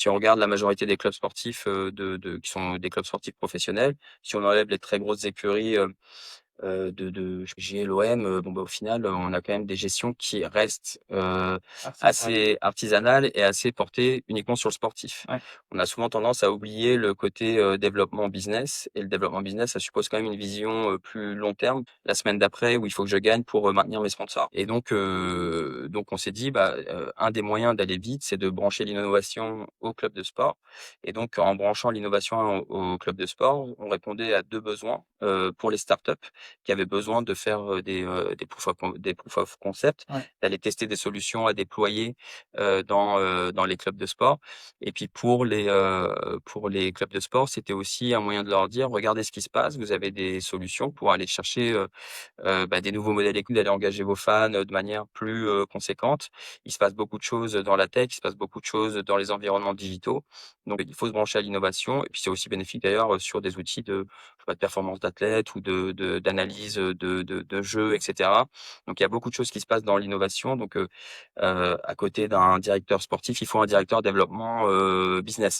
Si on regarde la majorité des clubs sportifs, qui sont des clubs sportifs professionnels, si on enlève les très grosses écuries, de PSG, l'OM, bon, bah, au final, on a quand même des gestions qui restent, Artisanal. assez artisanales et assez portées uniquement sur le sportif. Ouais. On a souvent tendance à oublier le côté, développement business, et le développement business, ça suppose quand même une vision, plus long terme. La semaine d'après, où il faut que je gagne pour, maintenir mes sponsors, et donc on s'est dit, bah, un des moyens d'aller vite, c'est de brancher l'innovation au club de sport, et donc en branchant l'innovation au club de sport, on répondait à 2 besoins, pour les startups qui avaient besoin de faire, des proof of concept, Ouais. d'aller tester des solutions à déployer, dans les clubs de sport. Et puis pour les clubs de sport, c'était aussi un moyen de leur dire: «Regardez ce qui se passe, vous avez des solutions pour aller chercher, bah, des nouveaux modèles écoutes, d'aller engager vos fans, de manière plus, conséquente. Il se passe beaucoup de choses dans la tech, il se passe beaucoup de choses dans les environnements digitaux. Donc il faut se brancher à l'innovation, et puis c'est aussi bénéfique d'ailleurs, sur des outils de, je sais pas, de performance d'athlète ou d'analyse, de jeux, et cetera. Donc il y a beaucoup de choses qui se passent dans l'innovation. Donc à côté d'un directeur sportif, il faut un directeur développement, business.